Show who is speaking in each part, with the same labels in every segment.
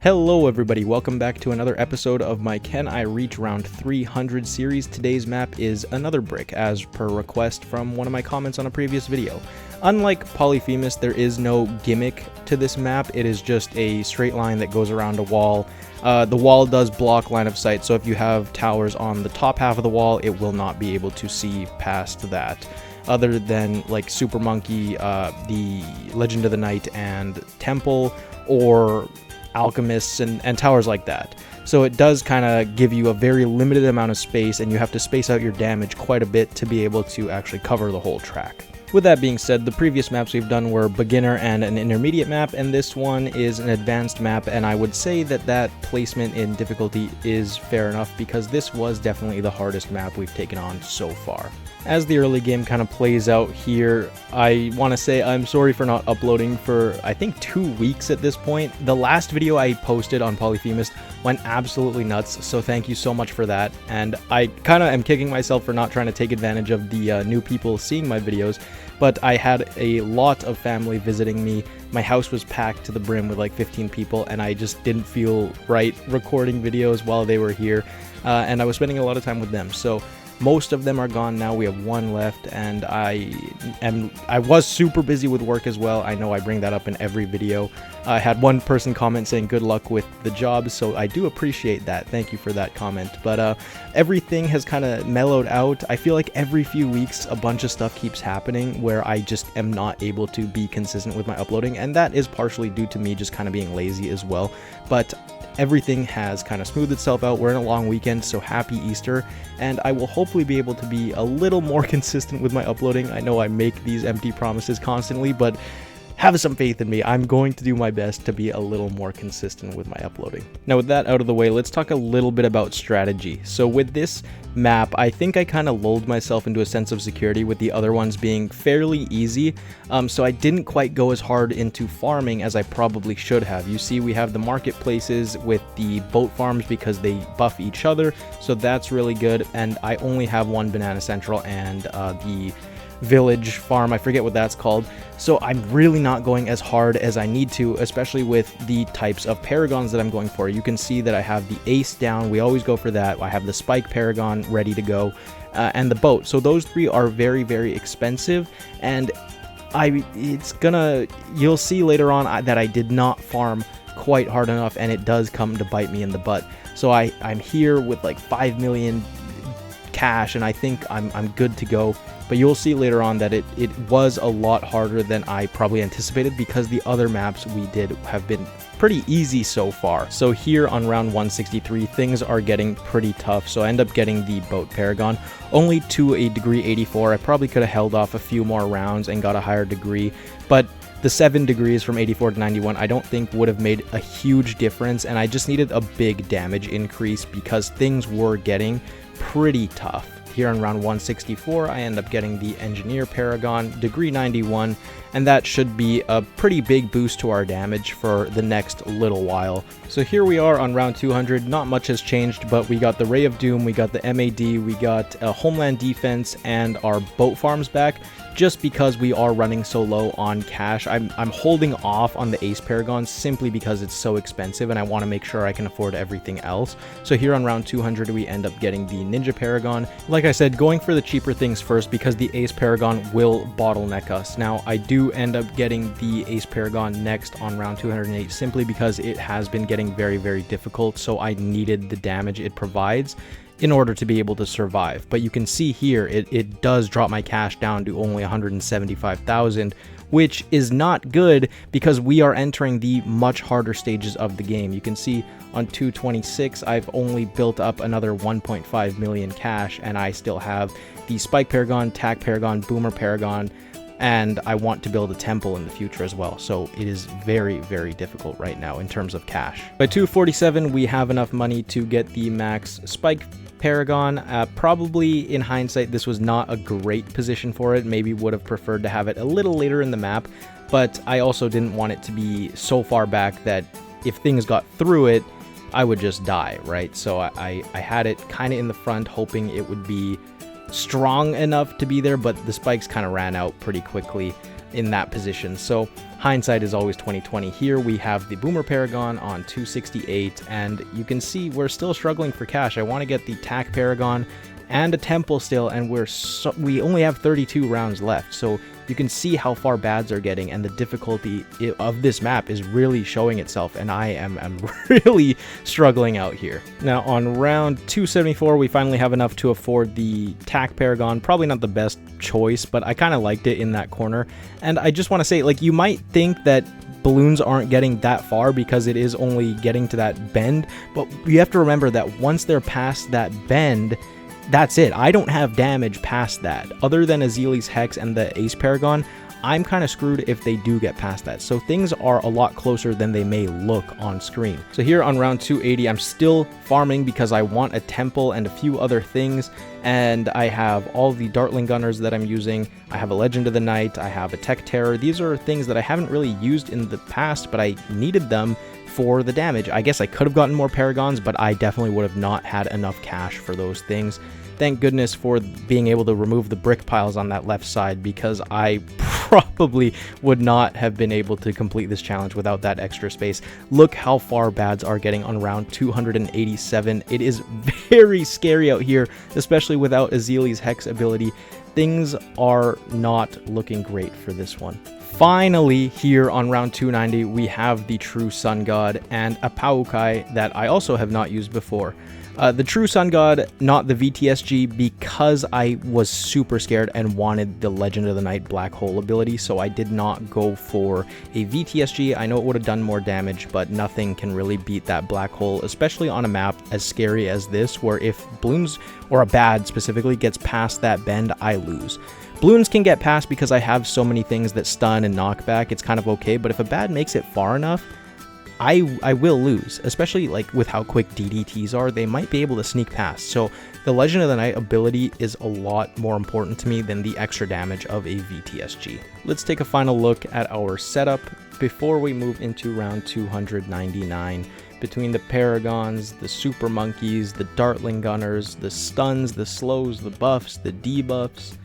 Speaker 1: Hello everybody, welcome back to another episode of my Can I Reach Round 300 series. Today's map is another brick, as per request from one of my comments on a previous video. Unlike Polyphemus, there is no gimmick to this map, it is just a straight line that goes around a wall. The wall does block line of sight, so if you have towers on the top half of the wall, it will not be able to see past that. Other than like Super Monkey, the Legend of the Night, and Temple, or alchemists and towers like that. So it does kind of give you a very limited amount of space, and you have to space out your damage quite a bit to be able to actually cover the whole track. With that being said, the previous maps we've done were beginner and an intermediate map, and this one is an advanced map, and I would say that that placement in difficulty is fair enough because this was definitely the hardest map we've taken on so far. As the early game kind of plays out here, I want to say I'm sorry for not uploading for, I think, 2 weeks at this point. The last video I posted on Polyphemus went absolutely nuts, so thank you so much for that. And I kind of am kicking myself for not trying to take advantage of the new people seeing my videos, but I had a lot of family visiting me. My house was packed to the brim with like 15 people, and I just didn't feel right recording videos while they were here, and I was spending a lot of time with them. So most of them are gone now. We have one left, and I was super busy with work as well. I know I bring that up in every video. I had one person comment saying good luck with the job, so I do appreciate that. Thank you for that comment. But everything has kind of mellowed out. I feel like every few weeks a bunch of stuff keeps happening where I just am not able to be consistent with my uploading, and that is partially due to me just kind of being lazy as well. But everything has kind of smoothed itself out. We're in a long weekend, so happy Easter, and I will hopefully be able to be a little more consistent with my uploading. I know I make these empty promises constantly, but have some faith in me. I'm going to do my best to be a little more consistent with my uploading. Now, with that out of the way, let's talk a little bit about strategy. So with this map, I think I kind of lulled myself into a sense of security with the other ones being fairly easy. So I didn't quite go as hard into farming as I probably should have. You see, we have the marketplaces with the boat farms because they buff each other, so that's really good. And I only have one banana central and the village farm, I forget what that's called, so I'm really not going as hard as I need to, especially with the types of paragons that I'm going for. You can see that I have the ace down, we always go for that. I have the spike paragon ready to go, and the boat. So those three are very, very expensive, and you'll see later on that I did not farm quite hard enough, and it does come to bite me in the butt. So I'm here with like 5 million cash, and I think I'm good to go. But you'll see later on that it was a lot harder than I probably anticipated because the other maps we did have been pretty easy so far. So here on round 163, things are getting pretty tough. So I end up getting the boat paragon, only to a degree 84. I probably could have held off a few more rounds and got a higher degree, but the 7 degrees from 84 to 91 I don't think would have made a huge difference, and I just needed a big damage increase because things were getting pretty tough. Here on round 164, I end up getting the Engineer Paragon, degree 91, and that should be a pretty big boost to our damage for the next little while. So here we are on round 200, not much has changed, but we got the Ray of Doom, we got the MAD, we got Homeland Defense, and our boat farms back. Just because we are running so low on cash, I'm holding off on the Ace Paragon simply because it's so expensive and I want to make sure I can afford everything else. So here on round 200, we end up getting the Ninja Paragon. Like I said, going for the cheaper things first because the Ace Paragon will bottleneck us. Now, I do end up getting the Ace Paragon next on round 208 simply because it has been getting very, very difficult, so I needed the damage it provides in order to be able to survive. But you can see here, it does drop my cash down to only 175,000, which is not good because we are entering the much harder stages of the game. You can see on 226, I've only built up another 1.5 million cash, and I still have the Spike Paragon, Tack Paragon, Boomer Paragon, and I want to build a temple in the future as well. So it is very, very difficult right now in terms of cash. By 247, we have enough money to get the max Spike Paragon. Probably in hindsight, this was not a great position for it. Maybe would have preferred to have it a little later in the map, but I also didn't want it to be so far back that if things got through it, I would just die, right? So I had it kind of in the front, hoping it would be strong enough to be there, but the spikes kind of ran out pretty quickly. in that position. So hindsight is always 20/20. Here we have the Boomer Paragon on 268, and you can see we're still struggling for cash. I want to get the Tack Paragon and a Temple still, and we only have 32 rounds left. So you can see how far bads are getting, and the difficulty of this map is really showing itself, and I'm really struggling out here. Now on round 274, we finally have enough to afford the Tack Paragon. Probably not the best choice, but I kind of liked it in that corner. And I just want to say, like, you might think that balloons aren't getting that far because it is only getting to that bend, but you have to remember that once they're past that bend, that's it. I don't have damage past that. Other than Azili's Hex and the Ace Paragon, I'm kind of screwed if they do get past that. So things are a lot closer than they may look on screen. So here on round 280, I'm still farming because I want a Temple and a few other things. And I have all the Dartling Gunners that I'm using. I have a Legend of the Night. I have a Tech Terror. These are things that I haven't really used in the past, but I needed them for the damage. I guess I could have gotten more Paragons, but I definitely would have not had enough cash for those things. Thank goodness for being able to remove the brick piles on that left side, because I probably would not have been able to complete this challenge without that extra space. Look how far bads are getting on round 287. It is very scary out here, especially without Azili's Hex ability. Things are not looking great for this one. Finally, here on round 290, we have the True Sun God and a Paukai that I also have not used before. The True Sun God, not the VTSG, because I was super scared and wanted the Legend of the Night Black Hole ability, so I did not go for a VTSG. I know it would have done more damage, but nothing can really beat that Black Hole, especially on a map as scary as this, where if balloons, or a bad specifically, gets past that bend, I lose. Balloons can get past because I have so many things that stun and knock back, it's kind of okay, but if a bad makes it far enough, I will lose, especially like with how quick DDTs are. They might be able to sneak past. So the Legend of the Night ability is a lot more important to me than the extra damage of a VTSG. Let's take a final look at our setup before we move into round 299. Between the Paragons, the Super Monkeys, the Dartling Gunners, the stuns, the slows, the buffs, the debuffs,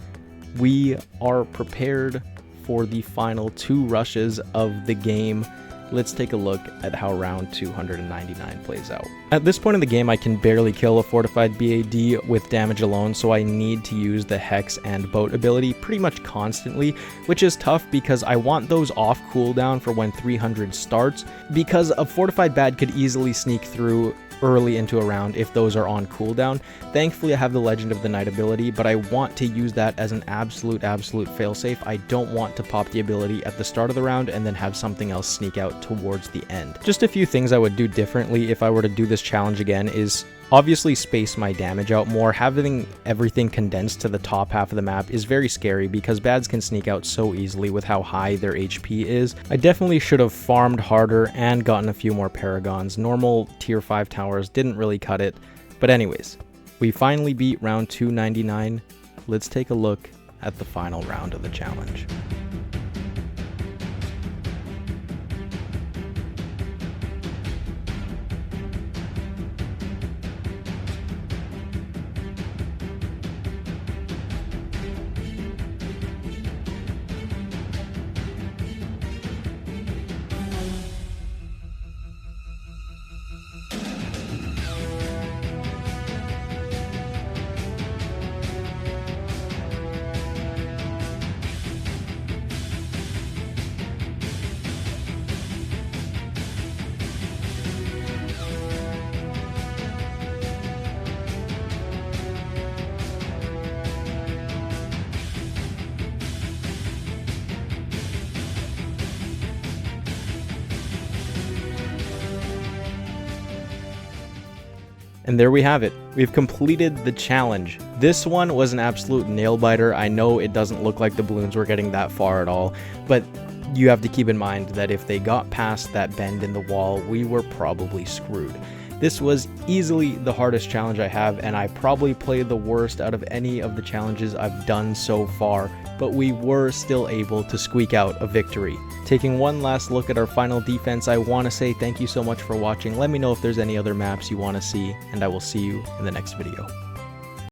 Speaker 1: we are prepared for the final 2 rushes of the game. Let's take a look at how round 299 plays out. At this point in the game, I can barely kill a fortified BAD with damage alone, so I need to use the Hex and Boat ability pretty much constantly, which is tough because I want those off cooldown for when 300 starts, because a fortified bad could easily sneak through early into a round if those are on cooldown. Thankfully, I have the Legend of the Night ability, but I want to use that as an absolute failsafe. I don't want to pop the ability at the start of the round and then have something else sneak out towards the end. Just a few things I would do differently if I were to do this challenge again is obviously space my damage out more. Having everything condensed to the top half of the map is very scary because bads can sneak out so easily with how high their HP is. I definitely should have farmed harder and gotten a few more Paragons. Normal tier 5 towers didn't really cut it. But anyways, we finally beat round 299. Let's take a look at the final round of the challenge. And there we have it. We've completed the challenge. This one was an absolute nail biter. I know it doesn't look like the balloons were getting that far at all, but you have to keep in mind that if they got past that bend in the wall, we were probably screwed. This was easily the hardest challenge I have, and I probably played the worst out of any of the challenges I've done so far, but we were still able to squeak out a victory. Taking one last look at our final defense, I want to say thank you so much for watching. Let me know if there's any other maps you want to see, and I will see you in the next video.